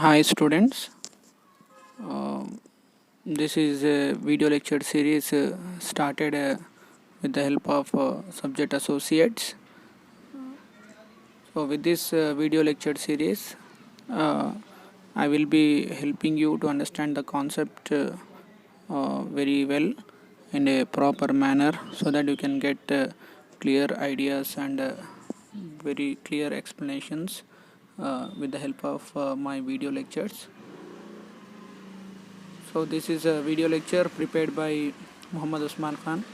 Hi students, Um this is a video lecture series started with the help of subject associates. So with this video lecture series, uh, I will be helping you to understand the concept very well in a proper manner so that you can get clear ideas and very clear explanations with the help of my video lectures. So this is a video lecture prepared by Muhammad Usman Khan.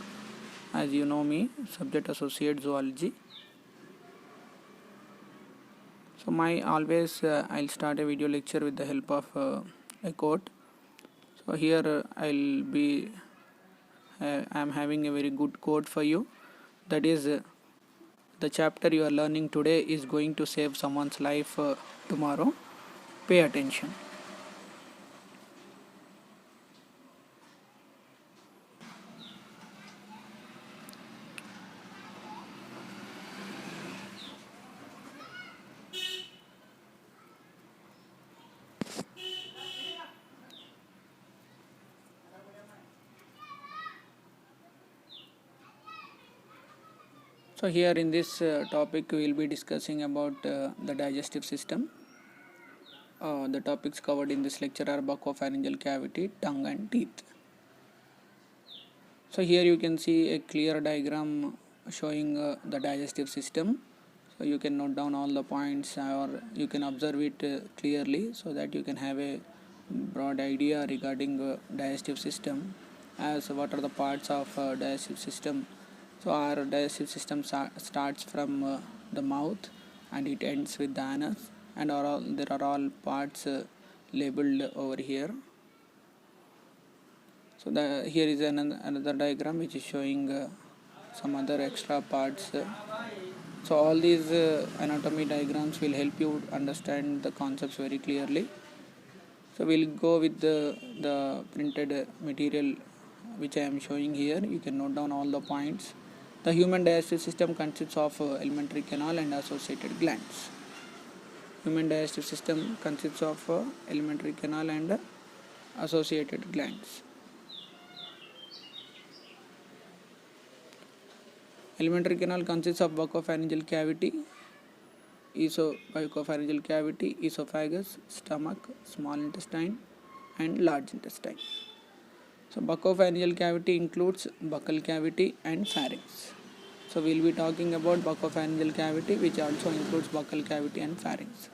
As you know me, subject associate zoology. So my always I'll start a video lecture with the help of a quote. So here I'm having a very good quote for you. That is the chapter you are learning today is going to save someone's life tomorrow. Pay attention. So here in this topic we will be discussing about the digestive system. The topics covered in this lecture are buccopharyngeal cavity, tongue and teeth. So here you can see a clear diagram showing the digestive system. So you can note down all the points or you can observe it clearly so that you can have a broad idea regarding digestive system as what are the parts of digestive system. So our digestive system starts from the mouth and it ends with the anus, and there are all parts labeled over here. So here is another diagram which is showing some other extra parts. So all these anatomy diagrams will help you understand the concepts very clearly. So we'll go with the printed material which I am showing here. You can note down all the points. The human digestive system consists of alimentary canal and associated glands. Human digestive system consists of alimentary canal and associated glands. Alimentary canal consists of buccopharyngeal cavity, buccopharyngeal cavity, esophagus, stomach, small intestine, and large intestine. So buccopharyngeal cavity includes buccal cavity and pharynx. So we will be talking about buccopharyngeal cavity, which also includes buccal cavity and pharynx.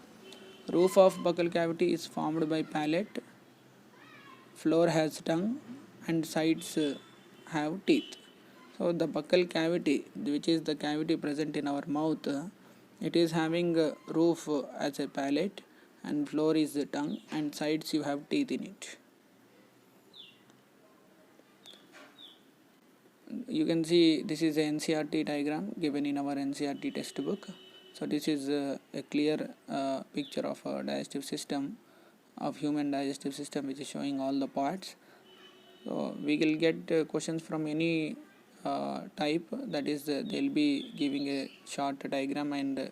Roof of buccal cavity is formed by palate, floor has tongue, and sides have teeth. So the buccal cavity, which is the cavity present in our mouth, it is having a roof as a palate, and floor is the tongue, and sides you have teeth in it. You can see this is a NCERT diagram given in our NCERT textbook. So this is a clear picture of a digestive system, of human digestive system, which is showing all the parts. So we will get questions from any type, that is they'll be giving a short diagram and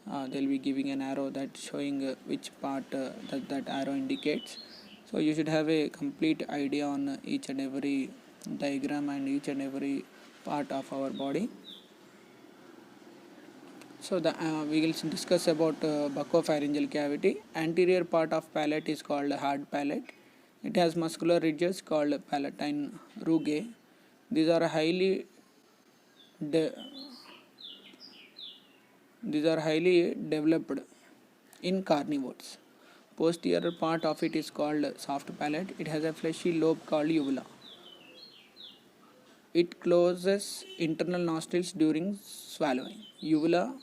they'll be giving an arrow that showing which part that arrow indicates. So you should have a complete idea on each and every diagram and each and every part of our body. So we will discuss about buccopharyngeal cavity. Anterior part of palate is called hard palate. It has muscular ridges called palatine rugae. These are highly developed in carnivores. Posterior part of it is called soft palate. It has a fleshy lobe called uvula. It closes internal nostrils during swallowing. Uvula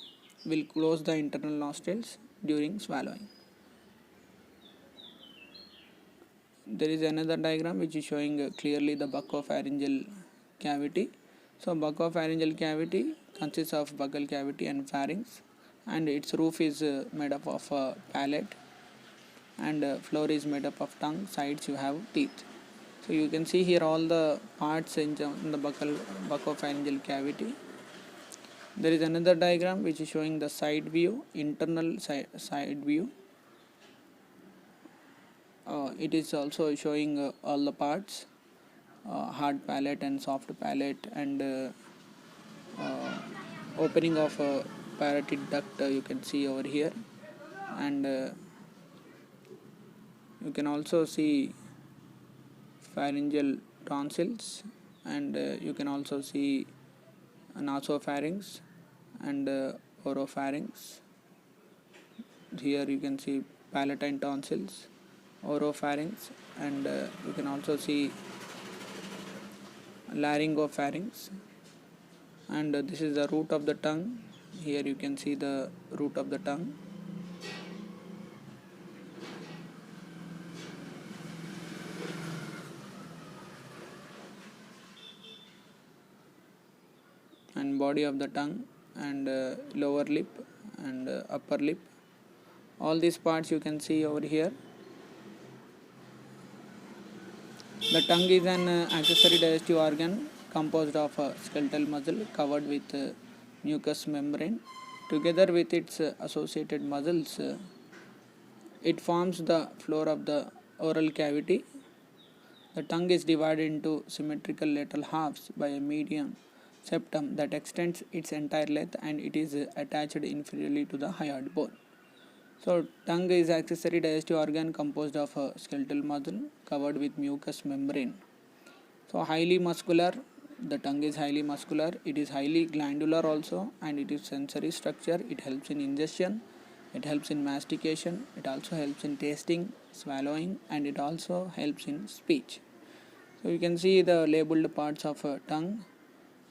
will close the internal nostrils during swallowing. There is another diagram which is showing clearly the buccopharyngeal cavity. So buccopharyngeal cavity consists of buccal cavity and pharynx, and its roof is made up of palate, and floor is made up of tongue, sides you have teeth. So you can see here all the parts in the buccopharyngeal cavity. There is another diagram which is showing the side view, internal side view. it is also showing all the parts, hard palate and soft palate, and opening of parotid duct you can see over here, and you can also see pharyngeal tonsils, and you can also see nasopharynx and oropharynx. Here you can see palatine tonsils, oropharynx, and you can also see laryngopharynx, and this is the root of the tongue. Here you can see the root of the tongue. And body of the tongue, and lower lip and upper lip. All these parts you can see over here. The tongue is an accessory digestive organ composed of a skeletal muscle covered with mucous membrane. Together with its associated muscles, it forms the floor of the oral cavity. The tongue is divided into symmetrical lateral halves by a median septum that extends its entire length, and it is attached inferiorly to the hyoid bone. So, tongue is accessory digestive organ composed of a skeletal muscle covered with mucous membrane. So, highly muscular. The tongue is highly muscular. It is highly glandular also, and it is sensory structure. It helps in ingestion. It helps in mastication. It also helps in tasting, swallowing, and it also helps in speech. So, you can see the labeled parts of a tongue,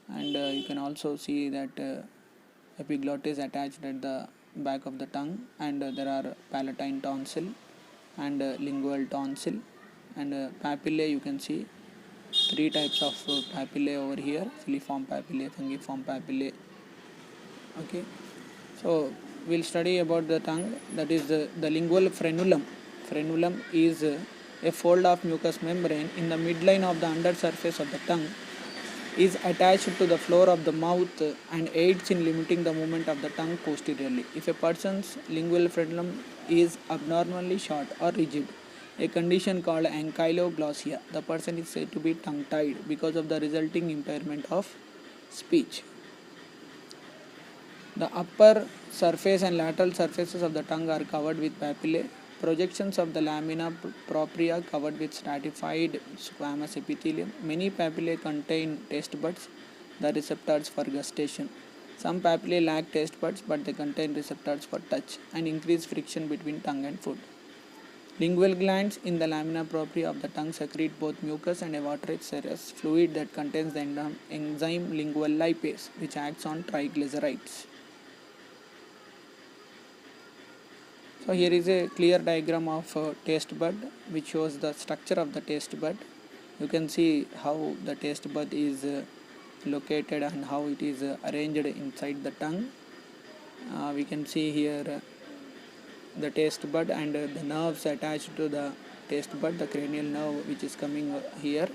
and you can also see that epiglottis attached at the back of the tongue, and there are palatine tonsil and lingual tonsil, and papillae. You can see 3 types of papillae over here: filiform papillae, fungiform papillae. Okay, so we'll study about the tongue. That is the lingual frenulum. Frenulum is a fold of mucous membrane in the midline of the under surface of the tongue, is attached to the floor of the mouth and aids in limiting the movement of the tongue posteriorly. If a person's lingual frenulum is abnormally short or rigid, a condition called ankyloglossia, the person is said to be tongue-tied because of the resulting impairment of speech. The upper surface and lateral surfaces of the tongue are covered with papillae. Projections of the lamina propria covered with stratified squamous epithelium. Many papillae contain taste buds, the receptors for gustation. Some papillae lack taste buds, but they contain receptors for touch and increase friction between tongue and food. Lingual glands in the lamina propria of the tongue secrete both mucus and a watery serous fluid that contains the enzyme lingual lipase, which acts on triglycerides. So here is a clear diagram of taste bud, which shows the structure of the taste bud. You can see how the taste bud is located and how it is arranged inside the tongue. We can see here the taste bud and the nerves attached to the taste bud, the cranial nerve which is coming here.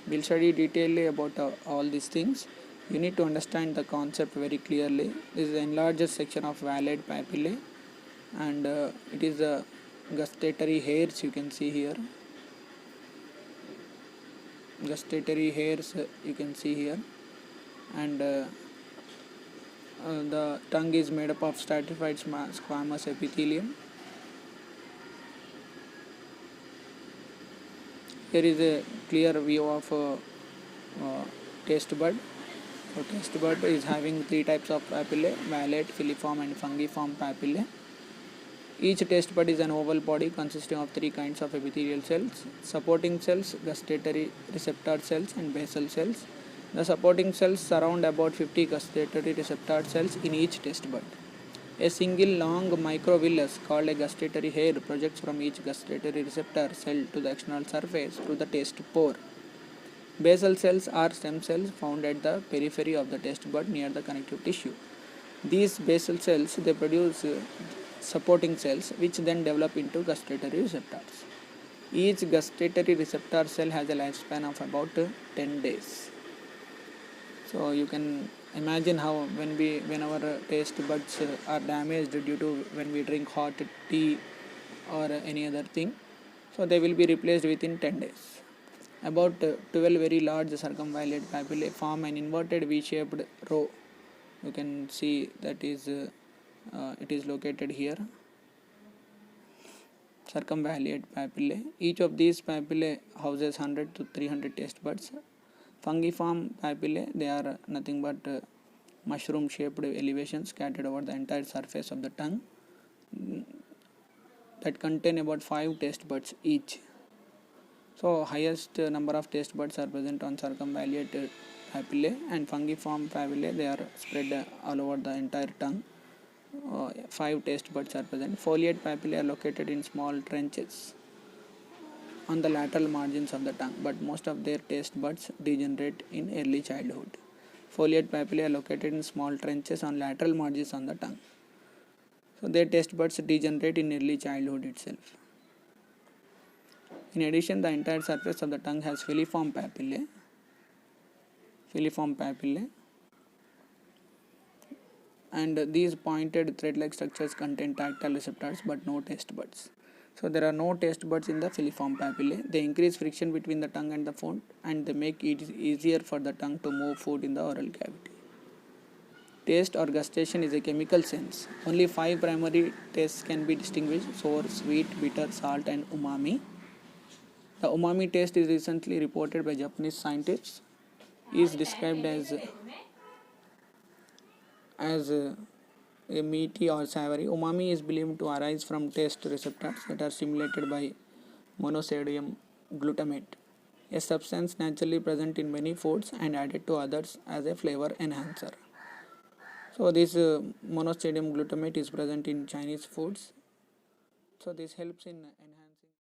We'll study detailedly about all these things. You need to understand the concept very clearly. This is the enlarged section of valid papillae, and it is the gustatory hairs. You can see here gustatory hairs, you can see here, and the tongue is made up of stratified squamous epithelium. Here is a clear view of taste bud. So taste bud is having 3 types of papillae: valate, filiform and fungiform papillae. Each taste bud is an oval body consisting of 3 kinds of epithelial cells: supporting cells, gustatory receptor cells and basal cells. The supporting cells surround about 50 gustatory receptor cells in each taste bud. A single long microvillus called a gustatory hair projects from each gustatory receptor cell to the external surface through the taste pore. Basal cells are stem cells found at the periphery of the taste bud near the connective tissue. These basal cells, they produce supporting cells which then develop into gustatory receptors. Each gustatory receptor cell has a lifespan of about 10 days. So you can imagine how when our taste buds are damaged due to when we drink hot tea or any other thing. So they will be replaced within 10 days. About 12 very large circumvallate papillae form an inverted V-shaped row. You can see that is it is located here. Circumvallate papillae. Each of these papillae houses 100 to 300 taste buds. Fungiform papillae, they are nothing but mushroom shaped elevations scattered over the entire surface of the tongue that contain about 5 taste buds each. So highest number of taste buds are present on circumvallate papillae, and fungiform papillae, they are spread all over the entire tongue. 5 taste buds are present. Foliate papillae are located in small trenches on the lateral margins of the tongue, but most of their taste buds degenerate in early childhood. Foliate papillae are located in small trenches on lateral margins on the tongue, so their taste buds degenerate in early childhood itself. In addition, the entire surface of the tongue has filiform papillae. And these pointed thread-like structures contain tactile receptors but no taste buds. So there are no taste buds in the filiform papillae. They increase friction between the tongue and the food, and they make it easier for the tongue to move food in the oral cavity. Taste or gustation is a chemical sense. Only 5 primary tastes can be distinguished: sour, sweet, bitter, salt, and umami. The umami taste is recently reported by Japanese scientists. Is described as a meaty or savory. Umami is believed to arise from taste receptors that are stimulated by monosodium glutamate, a substance naturally present in many foods and added to others as a flavor enhancer. So this monosodium glutamate is present in Chinese foods. So this helps in enhancing